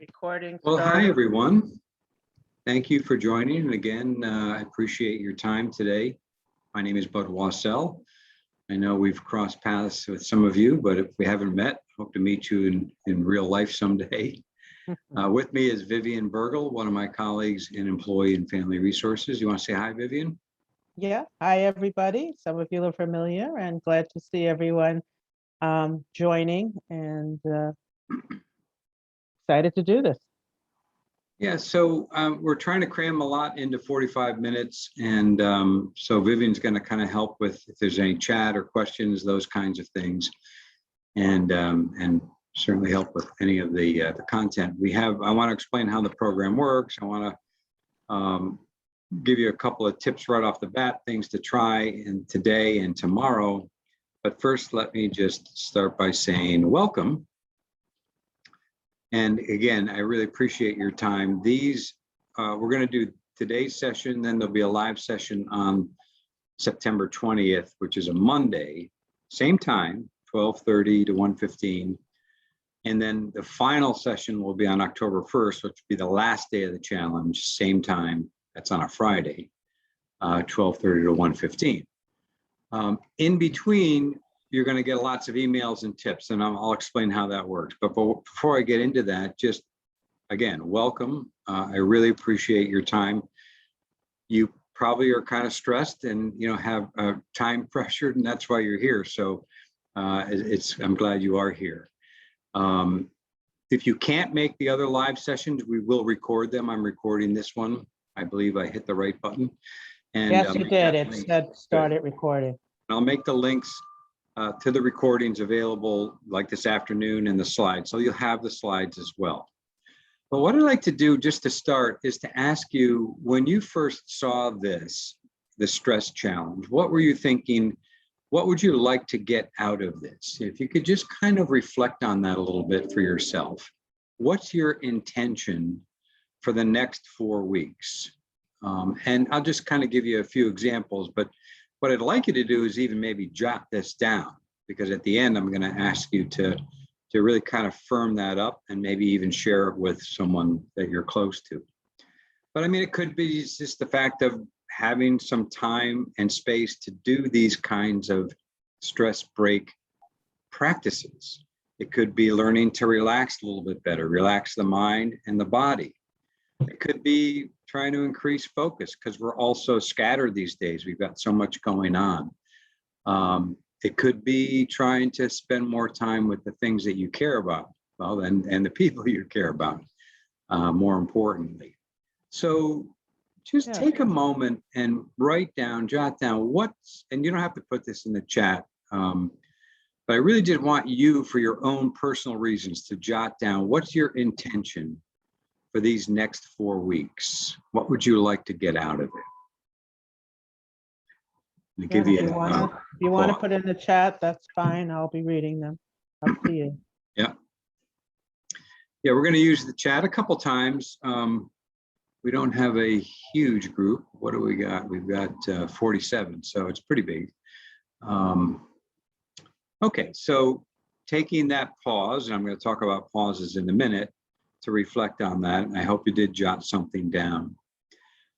Recording Well, hi, started. everyone. Thank you for joining. And again, I appreciate your time today. My name is Bud Wassell. I know we've crossed paths with some of you, but if we haven't met, hope to meet you in real life someday. With me is Vivian Burgle, one of my colleagues in Employee and Family Resources. You want to say hi, Vivian? Yeah. Hi, everybody. Some of you are familiar and glad to see everyone joining and excited to do this. Yeah, so we're trying to cram a lot into 45 minutes. And so Vivian's going to kind of help with if there's any chat or questions, those kinds of things. And certainly help with any of the content we have. I want to explain how the program works. I want to give you a couple of tips right off the bat, things to try in today and tomorrow. But first, let me just start by saying welcome. And again, I really appreciate your time. These, we're going to do today's session, then there'll be a live session on September 20th, which is a Monday, same time, 12:30 to 1:15. And then the final session will be on October 1st, which will be the last day of the challenge, same time, that's on a Friday, 12:30 to 1:15. In between, you're going to get lots of emails and tips, and I'll explain how that works. But before I get into that, just again, welcome. I really appreciate your time. You probably are kind of stressed and have time pressured, and that's why you're here. So I'm glad you are here. If you can't make the other live sessions, we will record them. I'm recording this one. I believe I hit the right button. And yes, you did. It said started recording. I'll make the links to the recordings available like this afternoon and the slides. So you'll have the slides as well. But what I'd like to do just to start is to ask you, when you first saw the stress challenge, what were you thinking? What would you like to get out of this? If you could just kind of reflect on that a little bit for yourself. What's your intention for the next 4 weeks? And I'll just kind of give you a few examples, but what I'd like you to do is even maybe jot this down, because at the end, I'm going to ask you to really kind of firm that up and maybe even share it with someone that you're close to. But I mean, it could be just the fact of having some time and space to do these kinds of stress break practices. It could be learning to relax a little bit better, relax the mind and the body. It could be trying to increase focus because we're all so scattered these days. We've got so much going on. It could be trying to spend more time with the things that you care about, well, and the people you care about, more importantly. So just take a moment and write down, jot down and you don't have to put this in the chat, but I really did want you, for your own personal reasons, to jot down what's your intention for these next 4 weeks. What would you like to get out of it? If you want to put in the chat, that's fine. I'll be reading them. Up to you. Yeah. Yeah, we're going to use the chat a couple times. We don't have a huge group. What do we got? We've got 47, so it's pretty big. Okay, so taking that pause, and I'm going to talk about pauses in a minute to reflect on that. And I hope you did jot something down.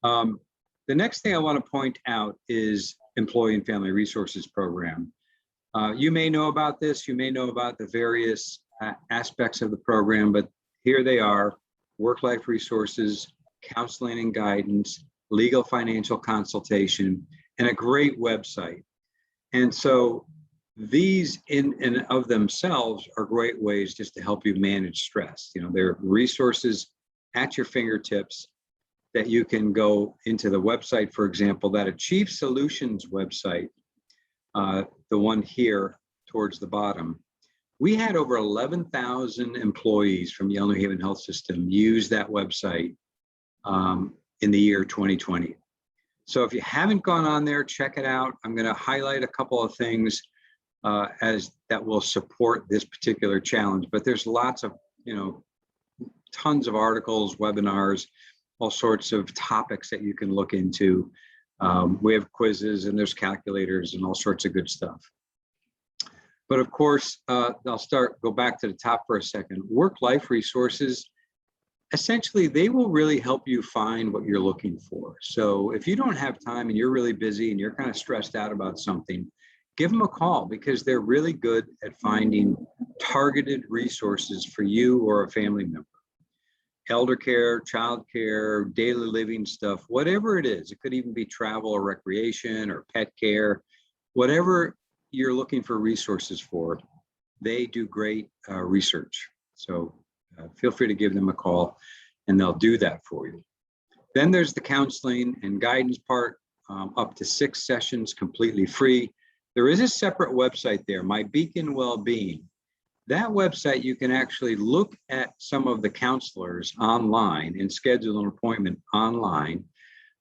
The next thing I want to point out is Employee and Family Resources Program. You may know about this, you may know about the various aspects of the program, but here they are: work-life resources, counseling and guidance, legal financial consultation, and a great website. And so these in and of themselves are great ways just to help you manage stress. They're resources at your fingertips that you can go into the website, for example, that Achieve Solutions website, the one here towards the bottom. We had over 11,000 employees from Yale New Haven Health System use that website in the year 2020. So if you haven't gone on there, check it out. I'm going to highlight a couple of things as that will support this particular challenge, but there's lots of, tons of articles, webinars, all sorts of topics that you can look into. We have quizzes and there's calculators and all sorts of good stuff. But of course, go back to the top for a second. Work-life resources essentially they will really help you find what you're looking for. So if you don't have time and you're really busy and you're kind of stressed out about something, give them a call, because they're really good at finding targeted resources for you or a family member. Elder care, child care, daily living stuff, whatever it is. It could even be travel or recreation or pet care, whatever you're looking for resources for. They do great research. So feel free to give them a call and they'll do that for you. Then there's the counseling and guidance part, up to 6 sessions completely free. There is a separate website there, My Beacon Wellbeing. That website, you can actually look at some of the counselors online and schedule an appointment online.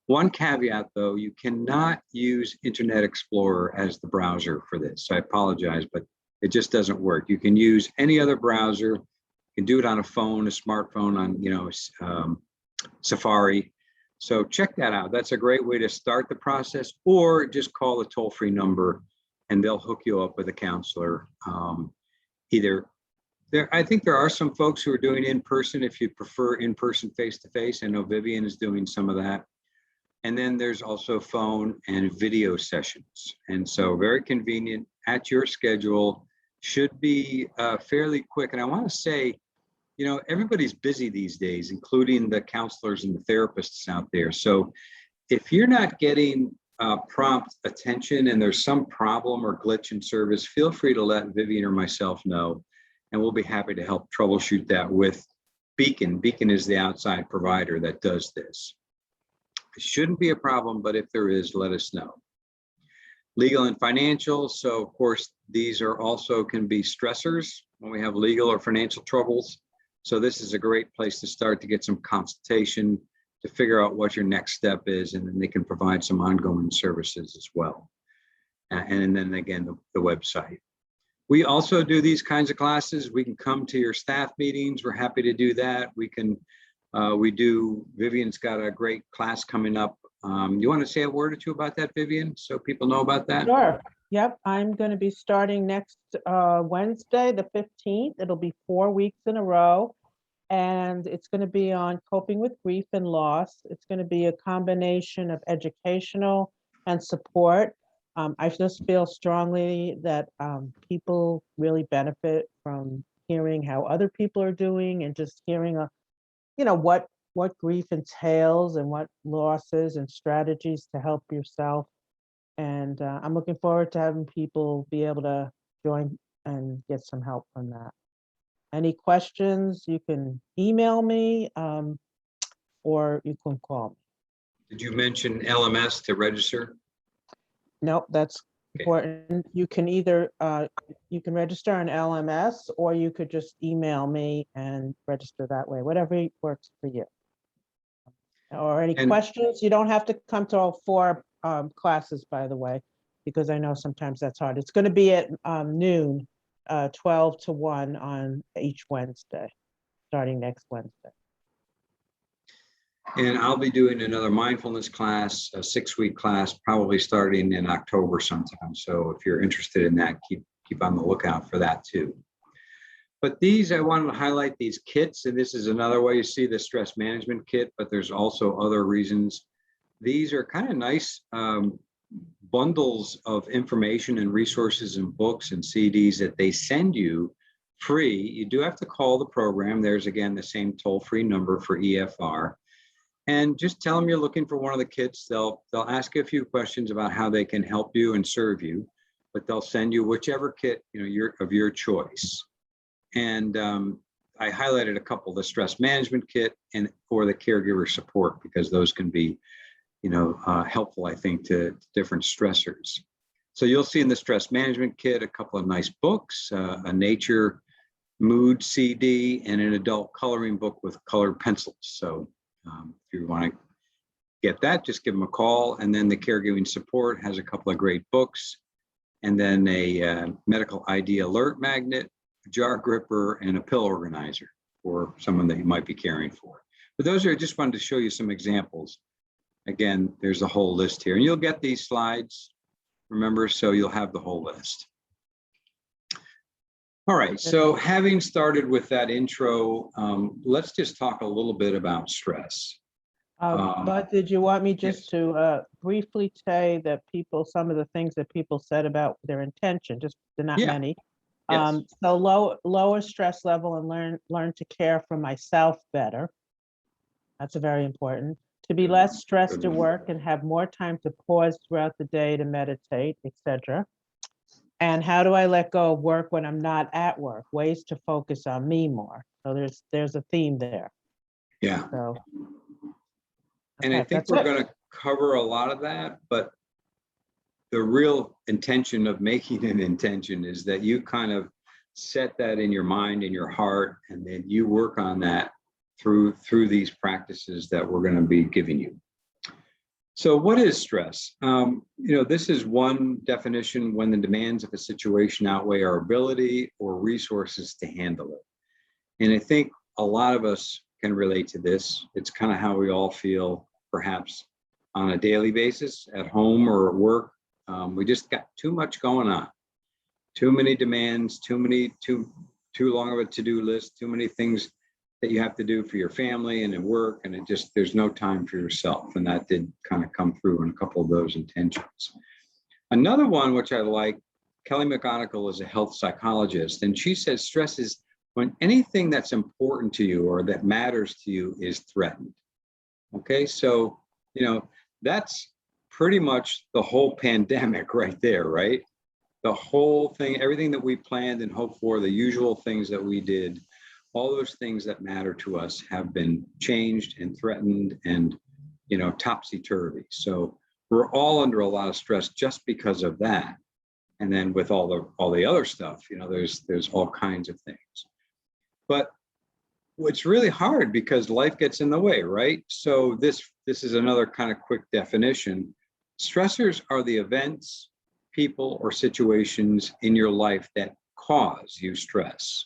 One caveat though, you cannot use Internet Explorer as the browser for this. I apologize, but it just doesn't work. You can use any other browser. You can do it on a phone, a smartphone, on Safari. So check that out. That's a great way to start the process, or just call the toll-free number and they'll hook you up with a counselor. I think there are some folks who are doing in-person if you prefer in-person face-to-face. I know Vivian is doing some of that. And then there's also phone and video sessions. And so very convenient at your schedule, should be fairly quick. And I want to say, everybody's busy these days, including the counselors and the therapists out there. So if you're not getting prompt attention and there's some problem or glitch in service, feel free to let Vivian or myself know, and we'll be happy to help troubleshoot that with Beacon. Beacon is the outside provider that does this. It shouldn't be a problem, but if there is, let us know. Legal and financial. So of course, these are also can be stressors when we have legal or financial troubles. So this is a great place to start to get some consultation to figure out what your next step is, and then they can provide some ongoing services as well. And then again, the website. We also do these kinds of classes. We can come to your staff meetings. We're happy to do that. Vivian's got a great class coming up. You want to say a word or two about that, Vivian, so people know about that? Sure. Yep. I'm going to be starting next Wednesday, the 15th. It'll be 4 weeks in a row. And it's going to be on coping with grief and loss. It's going to be a combination of educational and support. I just feel strongly that people really benefit from hearing how other people are doing, and just hearing what grief entails and what losses and strategies to help yourself. And I'm looking forward to having people be able to join and get some help from that. Any questions, you can email me or you can call me. Did you mention LMS to register? Nope, that's important. You can either you can register on LMS, or you could just email me and register that way, whatever works for you. Or any questions, you don't have to come to all 4 classes, by the way, because I know sometimes that's hard. It's going to be at noon, 12 to 1 on each Wednesday, starting next Wednesday. And I'll be doing another mindfulness class, a 6-week class, probably starting in October sometime. So if you're interested in that, keep on the lookout for that too. But I wanted to highlight these kits, and this is another way you see the stress management kit, but there's also other reasons. These are kind of nice bundles of information and resources and books and CDs that they send you free. You do have to call the program. There's again the same toll-free number for EFR. And just tell them you're looking for one of the kits. They'll ask you a few questions about how they can help you and serve you, but they'll send you whichever kit of your choice. And I highlighted a couple: the stress management kit or the caregiver support, because those can be helpful, I think, to different stressors. So you'll see in the stress management kit a couple of nice books, a nature mood CD, and an adult coloring book with colored pencils. So if you want to get that, just give them a call. And then the caregiving support has a couple of great books, and then a medical ID alert magnet, a jar gripper, and a pill organizer for someone that you might be caring for. But those are, just wanted to show you some examples. Again, there's a whole list here, and you'll get these slides, remember, so you'll have the whole list. All right, so having started with that intro, let's just talk a little bit about stress. But did you want me Yes. just to briefly say that some of the things that people said about their intention, just they're not Yeah. many. Yes. So lower stress level and learn to care for myself better. That's very important. To be Good less one. stressed Good at one. work and have more time to pause throughout the day to meditate, etc. And how do I let go of work when I'm not at work? Ways to focus on me more. So there's a theme there. Yeah. So And I okay, think that's we're it. going to cover a lot of that, but the real intention of making an intention is that you kind of set that in your mind, in your heart, and then you work on that through these practices that we're going to be giving you. So what is stress? This is one definition: when the demands of a situation outweigh our ability or resources to handle it. And I think a lot of us can relate to this. It's kind of how we all feel, perhaps on a daily basis, at home or at work. We just got too much going on, too many demands, too long of a to-do list, too many things that you have to do for your family and at work, and there's no time for yourself. And that did kind of come through in a couple of those intentions. Another one, which I like, Kelly McGonigal is a health psychologist, and she says stress is when anything that's important to you or that matters to you is threatened. Okay, so, that's pretty much the whole pandemic right there, right? The whole thing, everything that we planned and hoped for, the usual things that we did, all those things that matter to us have been changed and threatened and, topsy-turvy. So we're all under a lot of stress just because of that. And then with all the other stuff, there's all kinds of things. But it's really hard because life gets in the way, right? So this is another kind of quick definition. Stressors are the events, people, or situations in your life that cause you stress.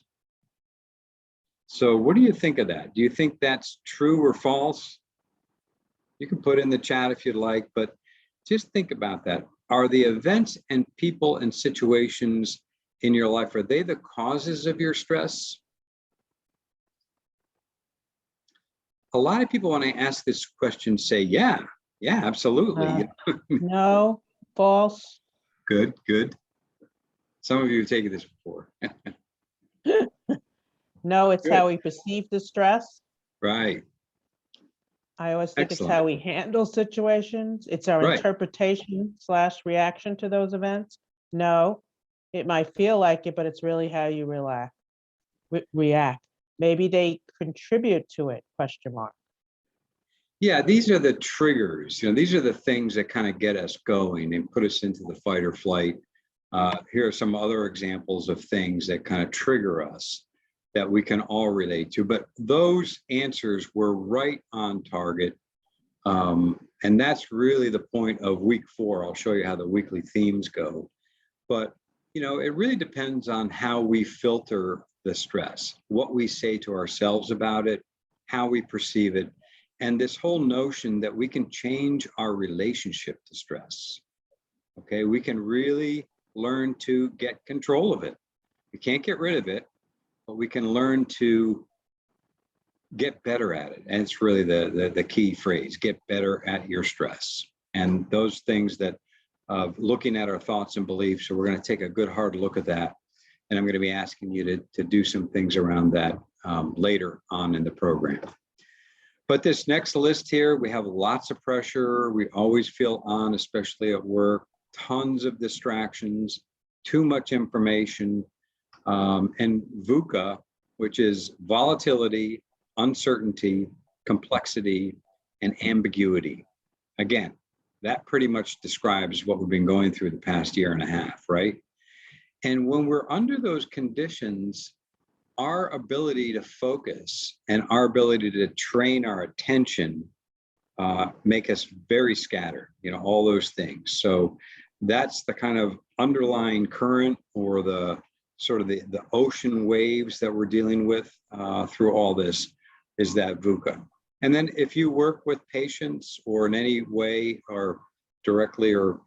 So what do you think of that? Do you think that's true or false? You can put in the chat if you'd like, but just think about that. Are the events and people and situations in your life, are they the causes of your stress? A lot of people, when I ask this question, say, yeah, absolutely. No, false. Good. Some of you have taken this before. No, it's Good. how we perceive the stress. Right. I always think Excellent. it's how we handle situations. It's our Right. interpretation / reaction to those events. No, it might feel like it, but it's really how you react. Maybe they contribute to it, ? Yeah, these are the triggers. These are the things that kind of get us going and put us into the fight or flight. Here are some other examples of things that kind of trigger us that we can all relate to. But those answers were right on target. And that's really the point of week 4. I'll show you how the weekly themes go. But, it really depends on how we filter the stress, what we say to ourselves about it, how we perceive it, and this whole notion that we can change our relationship to stress. Okay, we can really learn to get control of it. We can't get rid of it, but we can learn to get better at it. And it's really the key phrase: get better at your stress. And those things that looking at our thoughts and beliefs. So we're going to take a good hard look at that. And I'm going to be asking you to do some things around that later on in the program. But this next list here, we have lots of pressure. We always feel on, especially at work, tons of distractions, too much information, and VUCA, which is volatility, uncertainty, complexity, and ambiguity. Again, that pretty much describes what we've been going through the past year and a half, right? And when we're under those conditions, our ability to focus and our ability to train our attention make us very scattered, all those things. So that's the kind of underlying current or the sort of the ocean waves that we're dealing with through all this is that VUCA. And then if you work with patients or in any way or directly or,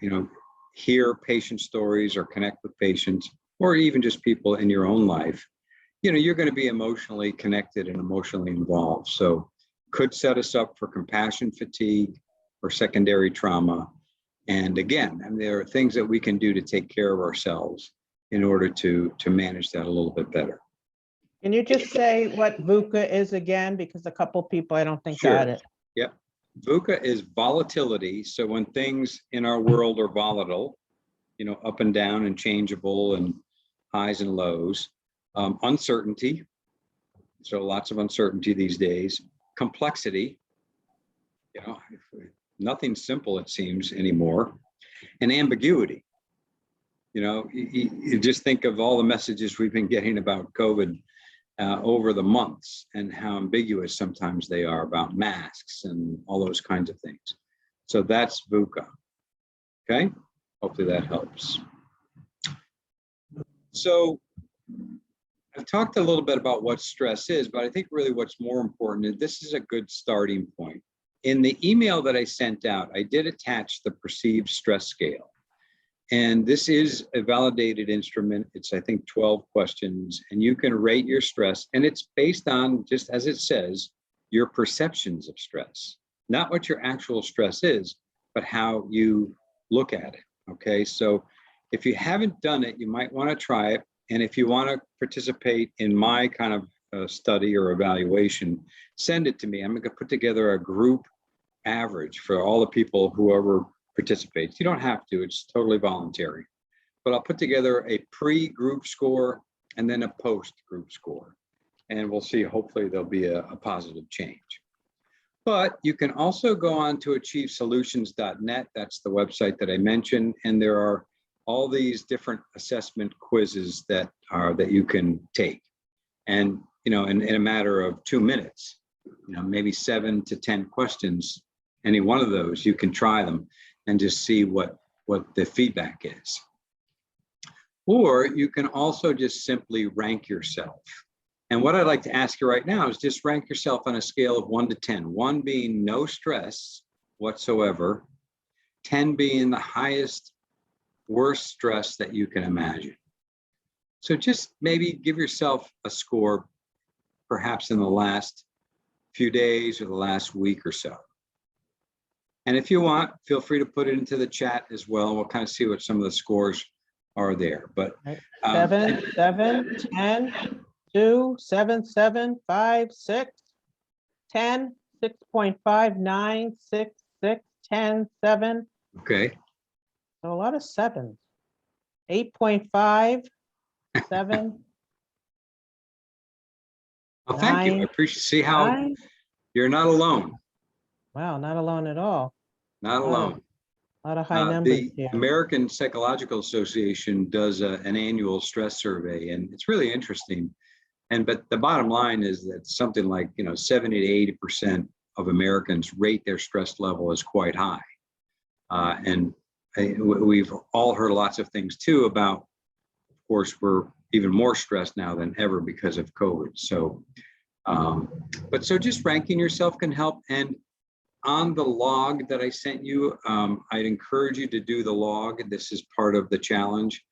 hear patient stories or connect with patients, or even just people in your own life, you know, you're going to be emotionally connected and emotionally involved. So could set us up for compassion fatigue or secondary trauma. And again, I mean, there are things that we can do to take care of ourselves in order to manage that a little bit better. Can you just say what VUCA is again? Because a couple people I don't think got it. Yep. VUCA is volatility. So when things in our world are volatile, you know, up and down and changeable and highs and lows, uncertainty. So lots of uncertainty these days. Complexity, you know, nothing simple, it seems, anymore. And ambiguity. You know, you just think of all the messages we've been getting about COVID over the months and how ambiguous sometimes they are about masks and all those kinds of things. So that's VUCA. Okay, hopefully that helps. So I've talked a little bit about what stress is, but I think really what's more important is this is a good starting point. In the email that I sent out, I did attach the perceived stress scale. And this is a validated instrument. It's, I think, 12 questions, and you can rate your stress. And it's based on, just as it says, your perceptions of stress, not what your actual stress is, but how you look at it. Okay, so if you haven't done it, you might want to try it. And if you want to participate in my kind of study or evaluation, send it to me. I'm going to put together a group average for all the people, whoever participates. You don't have to, it's totally voluntary. But I'll put together a pre-group score and then a post-group score. And we'll see, hopefully there'll be a positive change. But you can also go on to achievesolutions.net. That's the website that I mentioned. And there are all these different assessment quizzes that you can take. And, you know, in a matter of 2 minutes, you know, maybe 7 to 10 questions, any one of those, you can try them and just see what the feedback is. Or you can also just simply rank yourself. And what I'd like to ask you right now is just rank yourself on a scale of 1 to 10. 1 being no stress whatsoever, 10 being the highest, worst stress that you can imagine. So just maybe give yourself a score, perhaps in the last few days or the last week or so. And if you want, feel free to put it into the chat as well. We'll kind of see what some of the scores are there. But 7, 7, 10, 2, 7, 7, 5, 6, 10, 6.5, 9, 6, 6, 10, 7. Okay. So a lot of sevens. 8.5, 7. Well, thank you. I 9, appreciate. See how 9. you're not alone. Wow, not alone at all. Not alone. A lot of high numbers The here. American Psychological Association does an annual stress survey, and it's really interesting. But the bottom line is that something like 70 to 80% of Americans rate their stress level as quite high. We've all heard lots of things too about, of course, we're even more stressed now than ever because of COVID. So, so just ranking yourself can help. And on the log that I sent you, I'd encourage you to do the log. This is part of the challenge.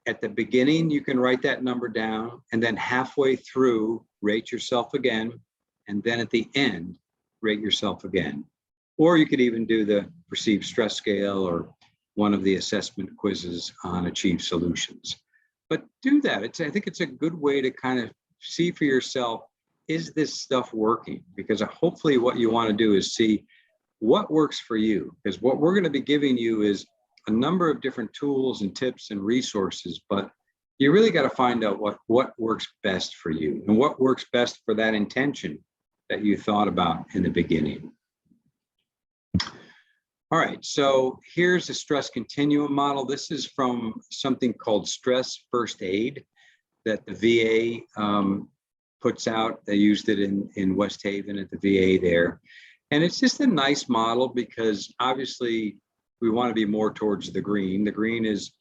At the beginning, you can write that number down, and then halfway through, rate yourself again. And then at the end, rate yourself again. Or you could even do the perceived stress scale or one of the assessment quizzes on Achieve Solutions. But do that. I think it's a good way to kind of see for yourself, is this stuff working? Because hopefully what you want to do is see what works for you. Because what we're going to be giving you is a number of different tools and tips and resources, but you really got to find out what works best for you and what works best for that intention that you thought about in the beginning. All right, so here's a stress continuum model. This is from something called Stress First Aid that the VA puts out. They used it in West Haven at the VA there. And it's just a nice model because obviously we want to be more towards the green. The green is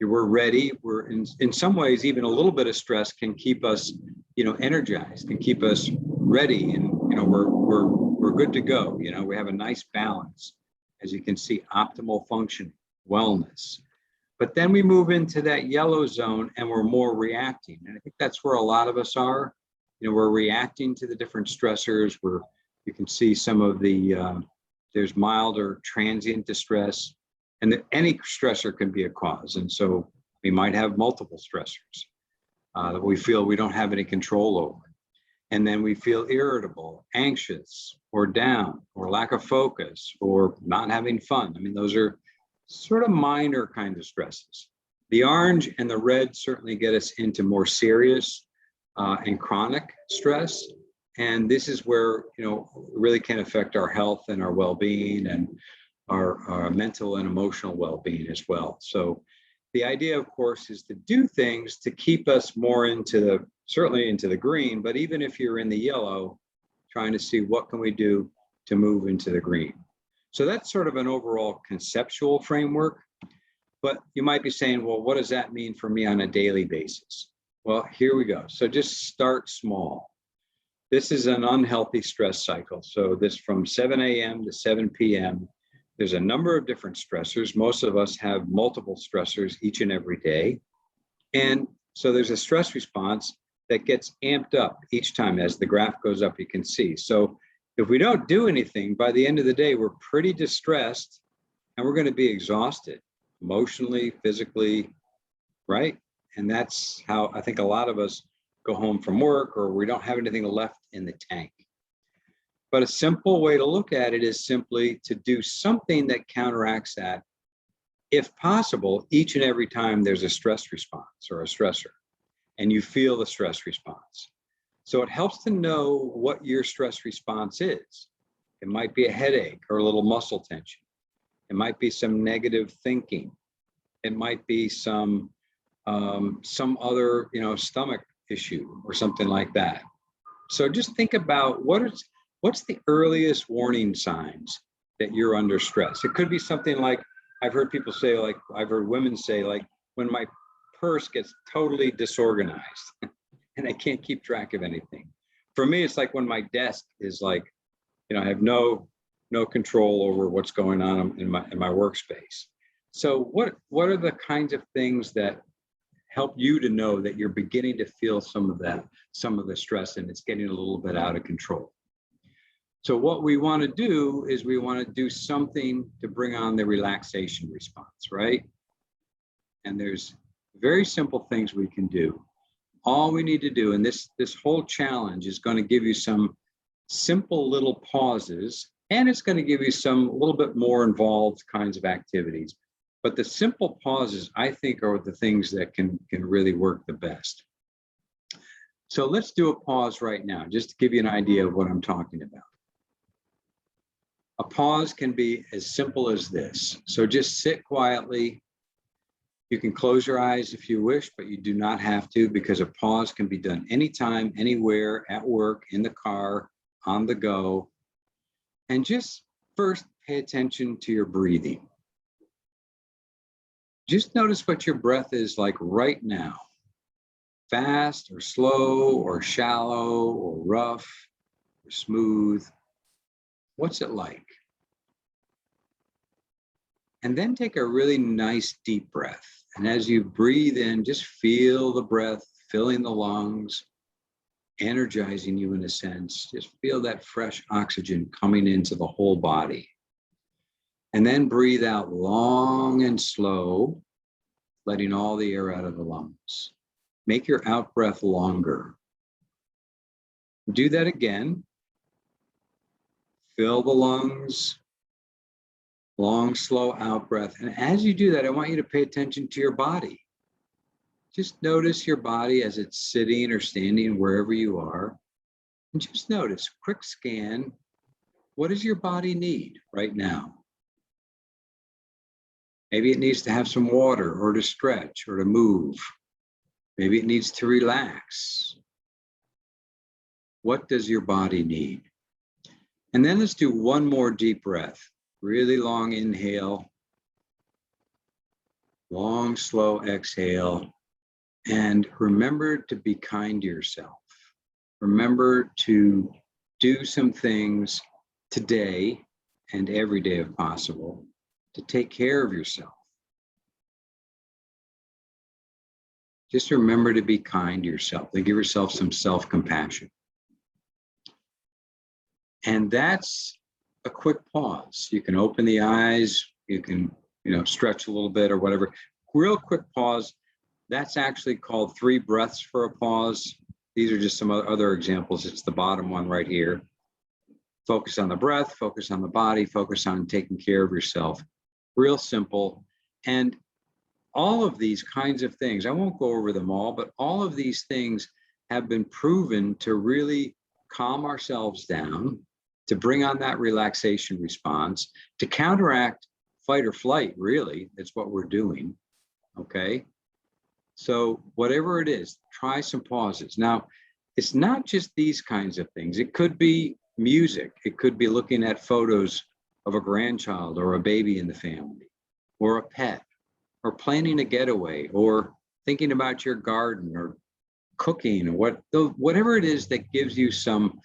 we're ready. We're in some ways, even a little bit of stress can keep us, energized, can keep us ready, and we're good to go. We have a nice balance, as you can see, optimal function, wellness. But then we move into that yellow zone and we're more reacting. And I think that's where a lot of us are. You know, we're reacting to the different stressors. You can see some of the, there's mild or transient distress, and that any stressor can be a cause. And so we might have multiple stressors that we feel we don't have any control over. And then we feel irritable, anxious, or down, or lack of focus, or not having fun. I mean, those are sort of minor kind of stresses. The orange and the red certainly get us into more serious and chronic stress. And this is where, you know, really can affect our health and our well-being and our mental and emotional well-being as well. So the idea, of course, is to do things to keep us more certainly into the green, but even if you're in the yellow, trying to see what can we do to move into the green. So that's sort of an overall conceptual framework, but you might be saying, well, what does that mean for me on a daily basis? Well, here we go. So just start small. This is an unhealthy stress cycle. So this from 7 a.m. to 7 p.m., there's a number of different stressors. Most of us have multiple stressors each and every day. And so there's a stress response that gets amped up each time. As the graph goes up, you can see. So if we don't do anything, by the end of the day, we're pretty distressed and we're going to be exhausted emotionally, physically, right? And that's how I think a lot of us go home from work, or we don't have anything left in the tank. But a simple way to look at it is simply to do something that counteracts that, if possible, each and every time there's a stress response or a stressor, and you feel the stress response. So it helps to know what your stress response is. It might be a headache or a little muscle tension. It might be some negative thinking. It might be some other, stomach issue or something like that. So just think about what's the earliest warning signs that you're under stress. It could be something like, I've heard people say, like I've heard women say, like, when my purse gets totally disorganized and I can't keep track of anything. For me, it's like when my desk is like, I have no control over what's going on in my workspace. So what are the kinds of things that help you to know that you're beginning to feel some of the stress, and it's getting a little bit out of control? So what we want to do is we want to do something to bring on the relaxation response, right? And there's very simple things we can do. All we need to do, and this whole challenge is going to give you some simple little pauses, and it's going to give you some a little bit more involved kinds of activities. But the simple pauses, I think, are the things that can really work the best. So let's do a pause right now, just to give you an idea of what I'm talking about. A pause can be as simple as this. So just sit quietly. You can close your eyes if you wish, but you do not have to, because a pause can be done anytime, anywhere, at work, in the car, on the go. And just first pay attention to your breathing. Just notice what your breath is like right now. Fast or slow or shallow or rough or smooth. What's it like? And then take a really nice deep breath. And as you breathe in, just feel the breath filling the lungs, energizing you in a sense. Just feel that fresh oxygen coming into the whole body. And then breathe out long and slow, letting all the air out of the lungs. Make your out breath longer. Do that again. Fill the lungs. Long, slow out breath. And as you do that, I want you to pay attention to your body. Just notice your body as it's sitting or standing wherever you are. And just notice, quick scan, what does your body need right now? Maybe it needs to have some water, or to stretch, or to move. Maybe it needs to relax. What does your body need? And then let's do one more deep breath. Really long inhale, long, slow exhale, and remember to be kind to yourself. Remember to do some things today and every day if possible to take care of yourself. just remember to be kind to yourself and give yourself some self-compassion. And that's a quick pause. You can open the eyes, you can, stretch a little bit or whatever. Real quick pause. That's actually called 3 breaths for a pause. These are just some other examples. It's the bottom one right here. Focus on the breath, focus on the body, focus on taking care of yourself. Real simple. And all of these kinds of things, I won't go over them all, but all of these things have been proven to really calm ourselves down, to bring on that relaxation response, to counteract fight or flight, really. That's what we're doing, okay? So whatever it is, try some pauses. Now, it's not just these kinds of things. It could be music. It could be looking at photos of a grandchild or a baby in the family, or a pet, or planning a getaway, or thinking about your garden, or cooking, or whatever it is that gives you some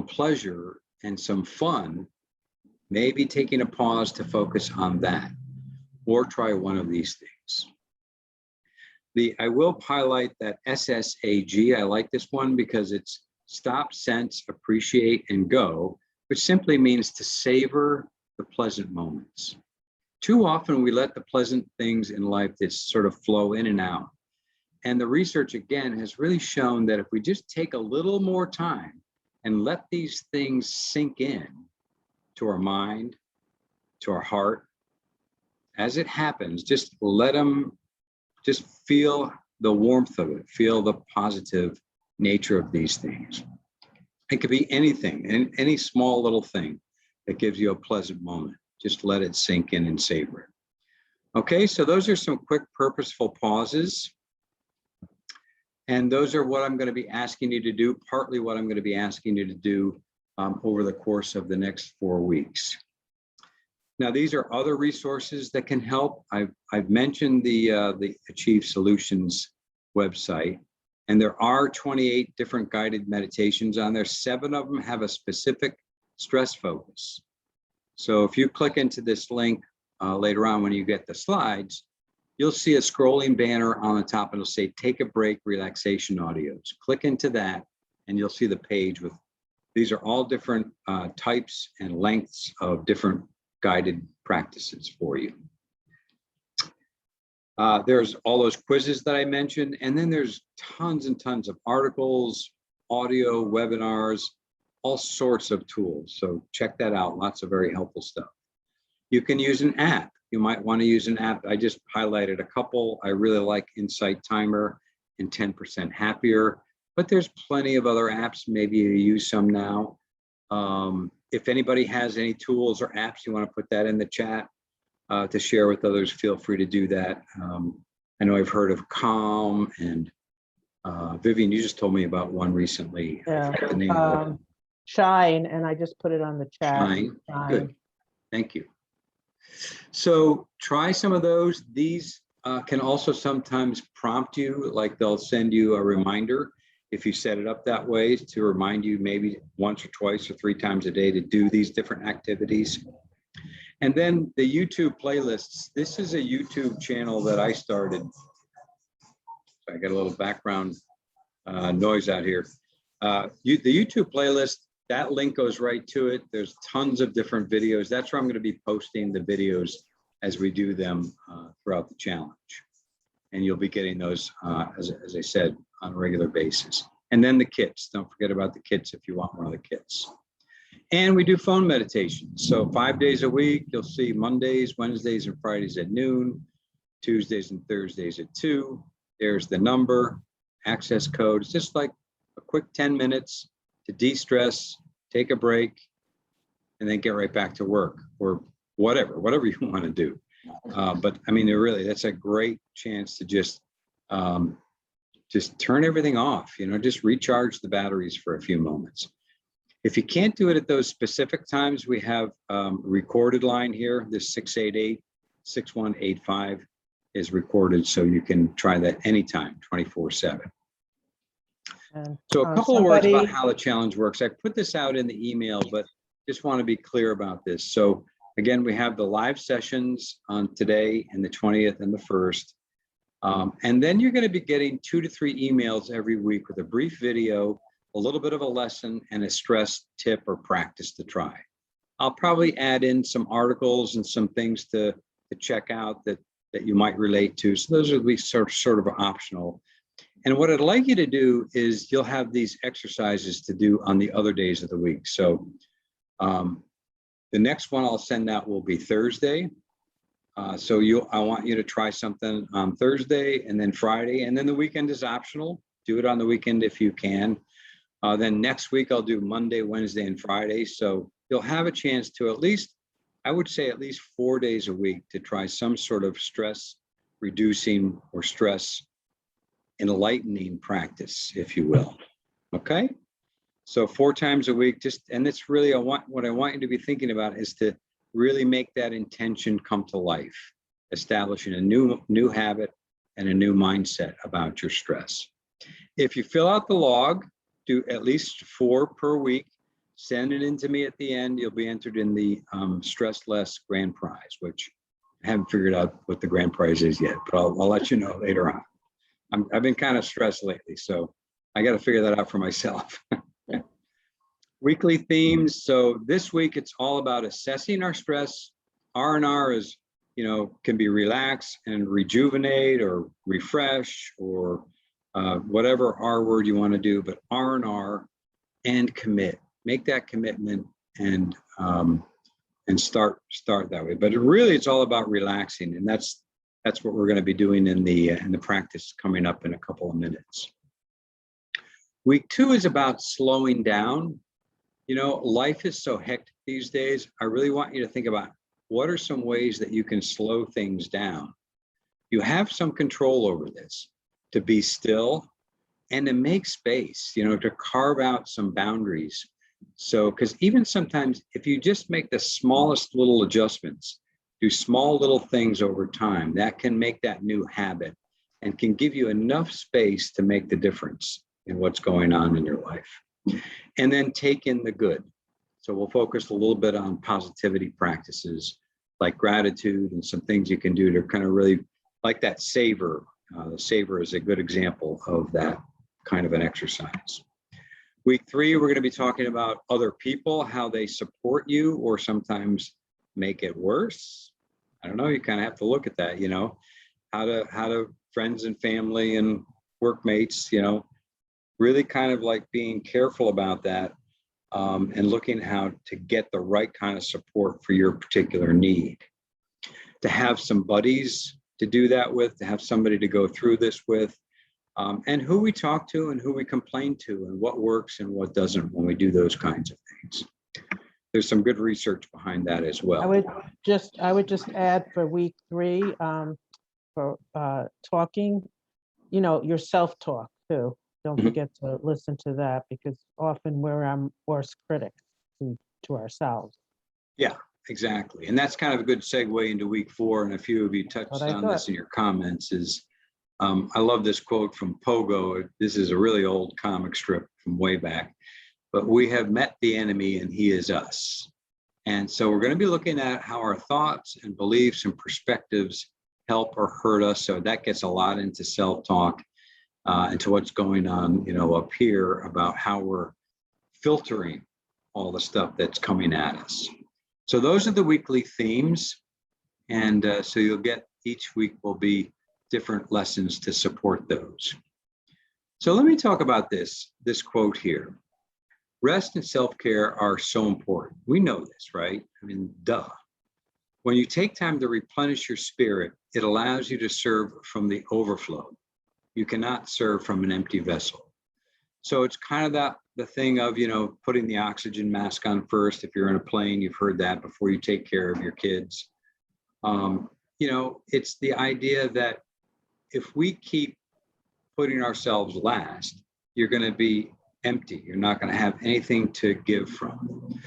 pleasure and some fun. Maybe taking a pause to focus on that, or try one of these things. I will highlight that SSAG. I like this one because it's stop, sense, appreciate, and go, which simply means to savor the pleasant moments. Too often we let the pleasant things in life just sort of flow in and out. And the research, again, has really shown that if we just take a little more time and let these things sink in to our mind, to our heart, as it happens, just let them, just feel the warmth of it, feel the positive nature of these things. It could be anything, and any small little thing that gives you a pleasant moment. Just let it sink in and savor it. Okay, so those are some quick purposeful pauses. And those are what I'm going to be asking you to do, partly what I'm going to be asking you to do over the course of the next 4 weeks. Now, these are other resources that can help. I've mentioned the Achieve Solutions website, and there are 28 different guided meditations on there. 7 of them have a specific stress focus. So if you click into this link later on when you get the slides, you'll see a scrolling banner on the top, and it'll say, take a break, relaxation audios. Click into that, and you'll see the page with, these are all different types and lengths of different guided practices for you. There's all those quizzes that I mentioned, and then there's tons and tons of articles, audio, webinars, all sorts of tools. So check that out, lots of very helpful stuff. You can use an app. You might want to use an app. I just highlighted a couple. I really like Insight Timer and 10% Happier, but there's plenty of other apps. Maybe you use some now. If anybody has any tools or apps you want to put that in the chat to share with others, feel free to do that. I know I've heard of Calm, and Vivian, you just told me about one recently. Yeah. I forget the name of it. Shine, and I just put it on the chat. Shine. Good. Thank you. So try some of those. These can also sometimes prompt you, like they'll send you a reminder if you set it up that way, to remind you maybe once or twice or 3 times a day to do these different activities. And then the YouTube playlists. This is a YouTube channel that I started. So I got a little background noise out here. The YouTube playlist, that link goes right to it. There's tons of different videos. That's where I'm going to be posting the videos as we do them throughout the challenge. And you'll be getting those, as I said, on a regular basis. And then the kits. Don't forget about the kits if you want one of the kits. And we do phone meditations. So 5 days a week, you'll see Mondays, Wednesdays, and Fridays at noon, Tuesdays and Thursdays at 2. There's the number, access code. It's just like a quick 10 minutes to de-stress, take a break, and then get right back to work, or whatever you want to do. But I mean, really, that's a great chance to just turn everything off, just recharge the batteries for a few moments. If you can't do it at those specific times, we have a recorded line here. This 688-6185 is recorded, so you can try that anytime, 24/7. So a couple of words about how the challenge works. I put this out in the email, but just want to be clear about this. So again, we have the live sessions on today and the 20th and the 1st. And then you're going to be getting 2 to 3 emails every week with a brief video, a little bit of a lesson, and a stress tip or practice to try. I'll probably add in some articles and some things to check out that you might relate to. So those will be sort of optional. And what I'd like you to do is you'll have these exercises to do on the other days of the week. So the next one I'll send out will be Thursday. So I want you to try something on Thursday and then Friday, and then the weekend is optional. Do it on the weekend if you can. Then next week I'll do Monday, Wednesday, and Friday. So you'll have a chance to I would say at least 4 days a week to try some sort of stress reducing or stress enlightening practice, if you will. Okay? So 4 times a week, and it's really, what I want you to be thinking about is to really make that intention come to life, establishing a new habit and a new mindset about your stress. If you fill out the log, do at least 4 per week, send it in to me at the end. You'll be entered in the Stress Less Grand Prize, which I haven't figured out what the grand prize is yet, but I'll let you know later on. I've been kind of stressed lately, so I got to figure that out for myself. Weekly themes. So this week it's all about assessing our stress. R&R is, can be relax and rejuvenate or refresh or whatever R word you want to do, but R&R and commit. Make that commitment and start that way. But it's all about relaxing, and that's what we're going to be doing in the practice coming up in a couple of minutes. Week 2 is about slowing down. Life is so hectic these days. I really want you to think about what are some ways that you can slow things down. You have some control over this, to be still and to make space, to carve out some boundaries. So, because even sometimes if you just make the smallest little adjustments, do small little things over time, that can make that new habit and can give you enough space to make the difference in what's going on in your life. And then take in the good. So we'll focus a little bit on positivity practices like gratitude and some things you can do to kind of really like that savor. The savor is a good example of that kind of an exercise. Week 3, we're going to be talking about other people, how they support you or sometimes make it worse. I don't know, you kind of have to look at that, how to friends and family and workmates, really kind of like being careful about that and looking how to get the right kind of support for your particular need. To have some buddies to do that with, to have somebody to go through this with, and who we talk to and who we complain to and what works and what doesn't when we do those kinds of things. There's some good research behind that as well. I would just add for week 3 for talking, your self-talk too. Don't forget to listen to that, because often we're our worst critics to ourselves. Yeah, exactly. And that's kind of a good segue into week 4. And a few of you touched on this in your comments is, I love this quote from Pogo. This is a really old comic strip from way back, but we have met the enemy and he is us. And so we're going to be looking at how our thoughts and beliefs and perspectives help or hurt us. So that gets a lot into self-talk. Into what's going on, up here about how we're filtering all the stuff that's coming at us. So those are the weekly themes. And so you'll get each week will be different lessons to support those. So let me talk about this quote here. Rest and self-care are so important. We know this, right? I mean, duh. When you take time to replenish your spirit, it allows you to serve from the overflow. You cannot serve from an empty vessel. So it's kind of the thing of, putting the oxygen mask on first. If you're in a plane, you've heard that before you take care of your kids. It's the idea that if we keep putting ourselves last, you're going to be empty. You're not going to have anything to give from.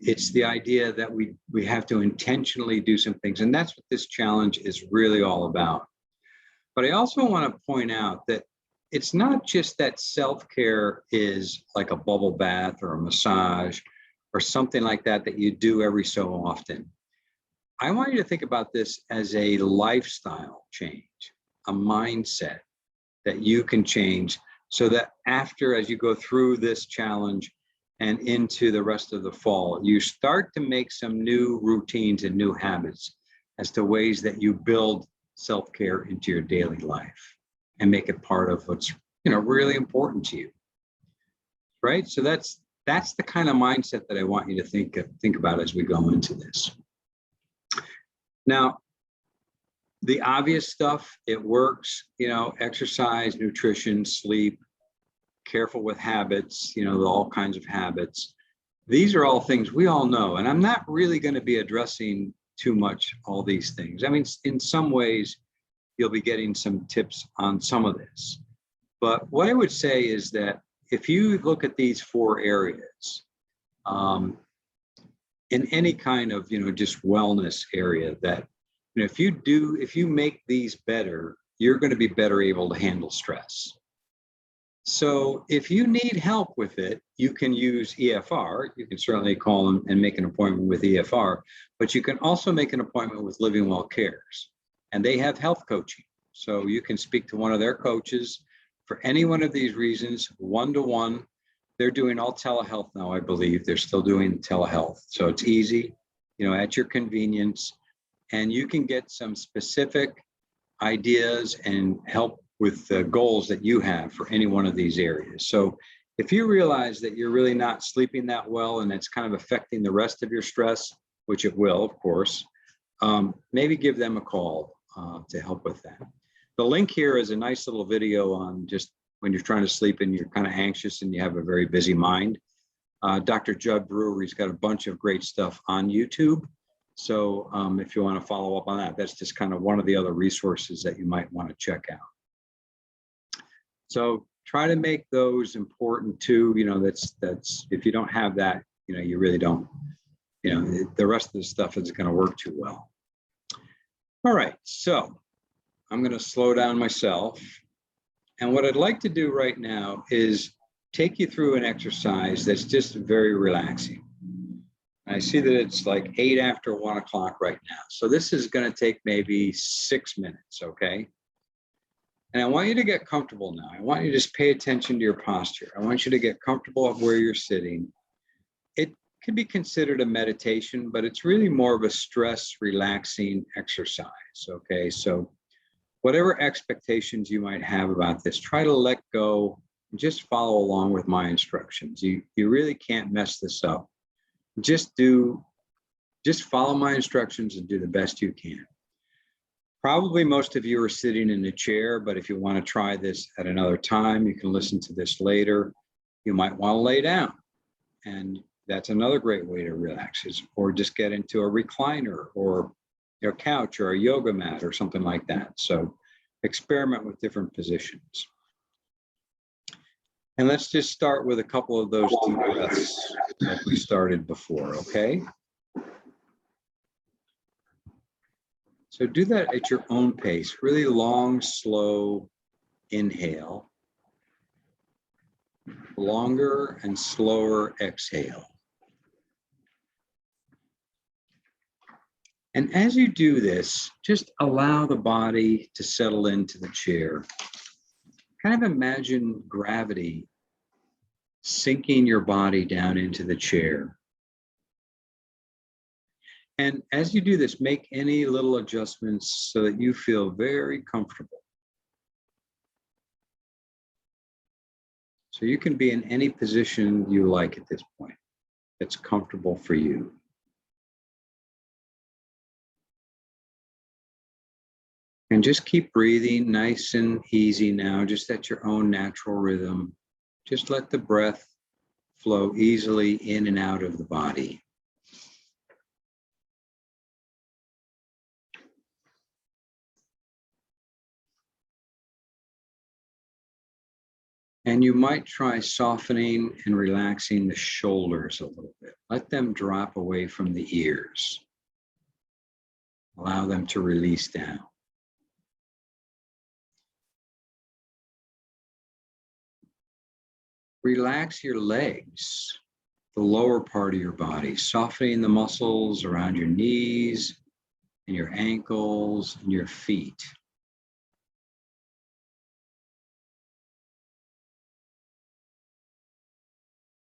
It's the idea that we have to intentionally do some things. And that's what this challenge is really all about. But I also want to point out that it's not just that self-care is like a bubble bath or a massage or something like that you do every so often. I want you to think about this as a lifestyle change. a mindset that you can change so that after, as you go through this challenge and into the rest of the fall, you start to make some new routines and new habits as to ways that you build self-care into your daily life and make it part of what's, really important to you, right? So that's the kind of mindset that I want you to think about as we go into this. Now, the obvious stuff, it works, exercise, nutrition, sleep, careful with habits, all kinds of habits. These are all things we all know, and I'm not really going to be addressing too much all these things. I mean, in some ways, you'll be getting some tips on some of this. But what I would say is that if you look at these 4 areas, in any kind of, just wellness area, that, if you make these better, you're going to be better able to handle stress. So if you need help with it, you can use EFR. You can certainly call them and make an appointment with EFR, but you can also make an appointment with LivingWell CARES, and they have health coaching. So you can speak to one of their coaches for any one of these reasons, one-to-one. They're doing all telehealth now, I believe. They're still doing telehealth. So it's easy, at your convenience, and you can get some specific ideas and help with the goals that you have for any one of these areas. So if you realize that you're really not sleeping that well and it's kind of affecting the rest of your stress, which it will, of course, maybe give them a call to help with that. The link here is a nice little video on just when you're trying to sleep and you're kind of anxious and you have a very busy mind. Dr. Judd Brewery's got a bunch of great stuff on YouTube. So if you want to follow up on that, that's just kind of one of the other resources that you might want to check out. So try to make those important too. That's if you don't have that, you really don't, the rest of the stuff isn't going to work too well. All right, so I'm going to slow down myself. And what I'd like to do right now is take you through an exercise that's just very relaxing. I see that it's like 8 after 1 o'clock right now. So this is going to take maybe 6 minutes, okay? And I want you to get comfortable now. I want you to just pay attention to your posture. I want you to get comfortable of where you're sitting. It can be considered a meditation, but it's really more of a stress relaxing exercise, okay? So whatever expectations you might have about this, try to let go and just follow along with my instructions. You really can't mess this up. Just follow my instructions and do the best you can. Probably most of you are sitting in a chair, but if you want to try this at another time, you can listen to this later. You might want to lay down, and that's another great way to relax, or just get into a recliner or your couch or a yoga mat or something like that. So experiment with different positions. And let's just start with a couple of those deep breaths like we started before, okay? So do that at your own pace, really long, slow inhale, longer and slower exhale. And as you do this, just allow the body to settle into the chair. Kind of imagine gravity sinking your body down into the chair. And as you do this, make any little adjustments so that you feel very comfortable. So you can be in any position you like at this point that's comfortable for you. And just keep breathing nice and easy now, just at your own natural rhythm. Just let the breath flow easily in and out of the body. And you might try softening and relaxing the shoulders a little bit. Let them drop away from the ears. Allow them to release down. Relax your legs, the lower part of your body, softening the muscles around your knees and your ankles and your feet.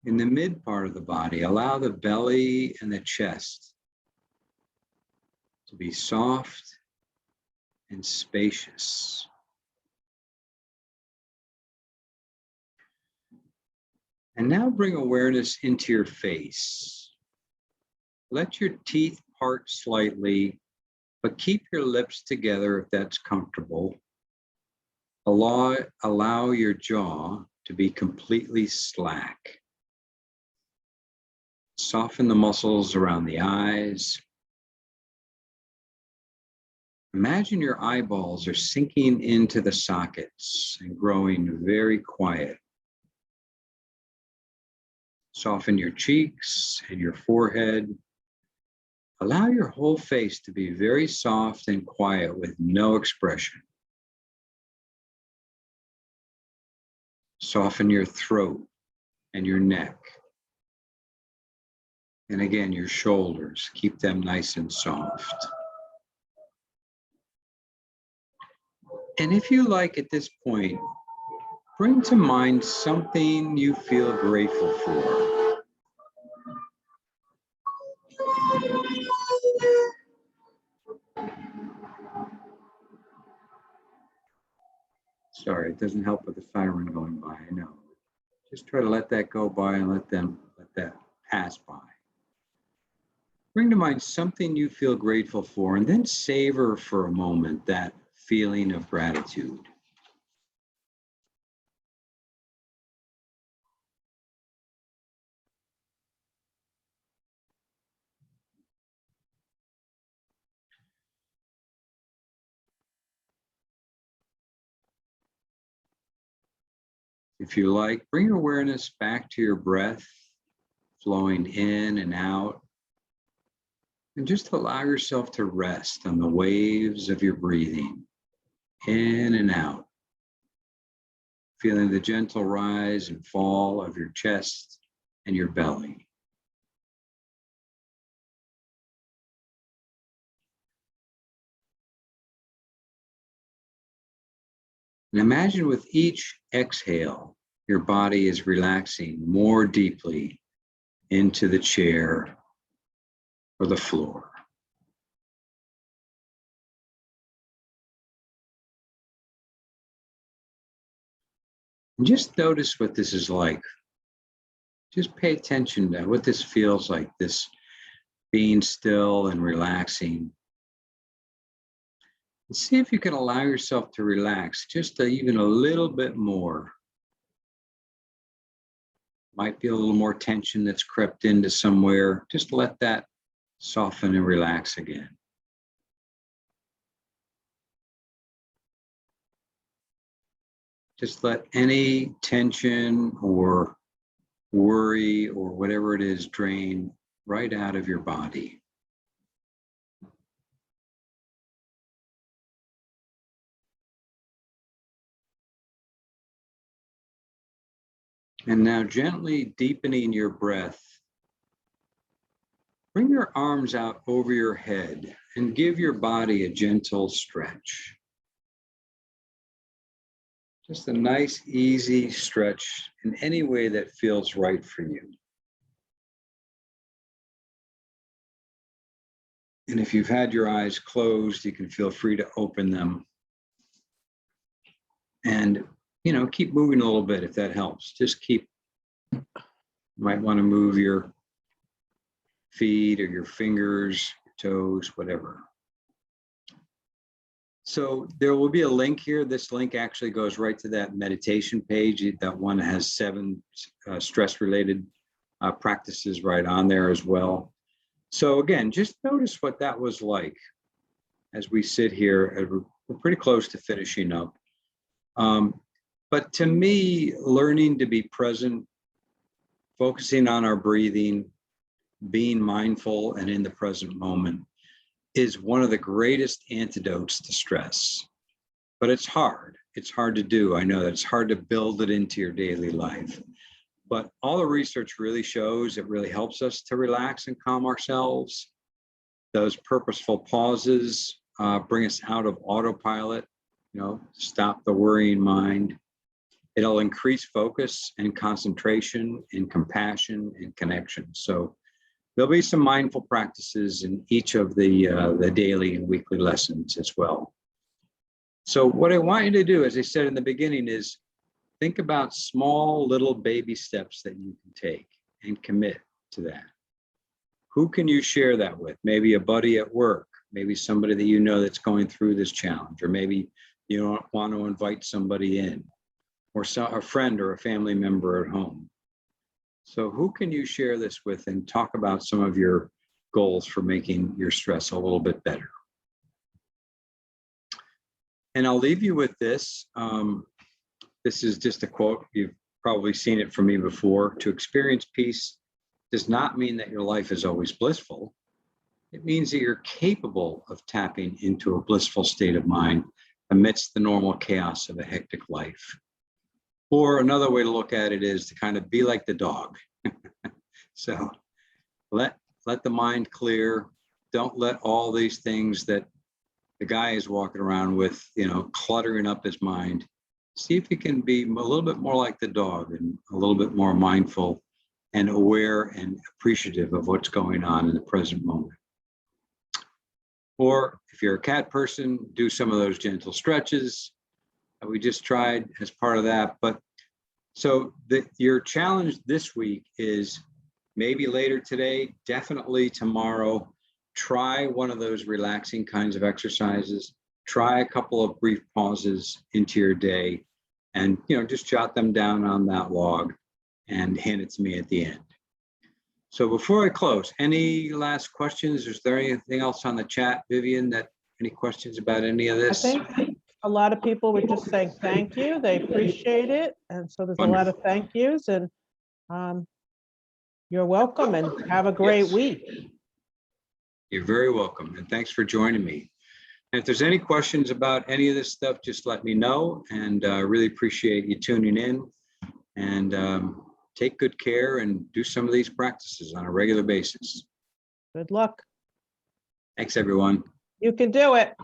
In the mid part of the body, allow the belly and the chest to be soft and spacious. And now bring awareness into your face. Let your teeth part slightly, but keep your lips together if that's comfortable. Allow your jaw to be completely slack. Soften the muscles around the eyes. Imagine your eyeballs are sinking into the sockets and growing very quiet. Soften your cheeks and your forehead. Allow your whole face to be very soft and quiet with no expression. Soften your throat and your neck. And again, your shoulders, keep them nice and soft. And if you like at this point, bring to mind something you feel grateful for. Sorry, it doesn't help with the siren going by, I know. Just try to let that go by and let that pass by. Bring to mind something you feel grateful for, and then savor for a moment that feeling of gratitude. If you like, bring awareness back to your breath, flowing in and out. And just allow yourself to rest on the waves of your breathing, in and out. Feeling the gentle rise and fall of your chest and your belly. And imagine with each exhale, your body is relaxing more deeply into the chair or the floor. And just notice what this is like. Just pay attention to what this feels like, this being still and relaxing. And see if you can allow yourself to relax just even a little bit more. Might be a little more tension that's crept into somewhere. Just let that soften and relax again. Just let any tension or worry or whatever it is drain right out of your body. And now gently deepening your breath, bring your arms out over your head and give your body a gentle stretch. Just a nice, easy stretch in any way that feels right for you. And if you've had your eyes closed, you can feel free to open them. And, keep moving a little bit if that helps. Just you might want to move your feet or your fingers, your toes, whatever. So there will be a link here. This link actually goes right to that meditation page. That one has 7 stress-related practices right on there as well. So again, just notice what that was like as we sit here. We're pretty close to finishing up. But to me, learning to be present, focusing on our breathing, being mindful and in the present moment is one of the greatest antidotes to stress. But it's hard. It's hard to do. I know that it's hard to build it into your daily life. But all the research really shows it really helps us to relax and calm ourselves. Those purposeful pauses bring us out of autopilot, stop the worrying mind. It'll increase focus and concentration and compassion and connection. So there'll be some mindful practices in each of the daily and weekly lessons as well. So what I want you to do, as I said in the beginning, is think about small little baby steps that you can take and commit to that. Who can you share that with? Maybe a buddy at work, maybe somebody that you know that's going through this challenge, or maybe you want to invite somebody in, or a friend or a family member at home. So who can you share this with and talk about some of your goals for making your stress a little bit better? And I'll leave you with this. This is just a quote. You've probably seen it from me before. To experience peace does not mean that your life is always blissful. It means that you're capable of tapping into a blissful state of mind amidst the normal chaos of a hectic life. Or another way to look at it is to kind of be like the dog. So let the mind clear. Don't let all these things that the guy is walking around with, cluttering up his mind. See if you can be a little bit more like the dog and a little bit more mindful and aware and appreciative of what's going on in the present moment. Or if you're a cat person, do some of those gentle stretches that we just tried as part of that. But so your challenge this week is maybe later today, definitely tomorrow, try one of those relaxing kinds of exercises. Try a couple of brief pauses into your day and, just jot them down on that log and hand it to me at the end. So before I close, any last questions? Is there anything else on the chat, Vivian, any questions about any of this? I think a lot of people were just saying thank you. They appreciate it. And so there's Wonderful. a lot of thank yous, and you're welcome and have a great Yes. week. You're very welcome. And thanks for joining me. And if there's any questions about any of this stuff, just let me know. And I really appreciate you tuning in. And take good care and do some of these practices on a regular basis. Good luck. Thanks, everyone. You can do it.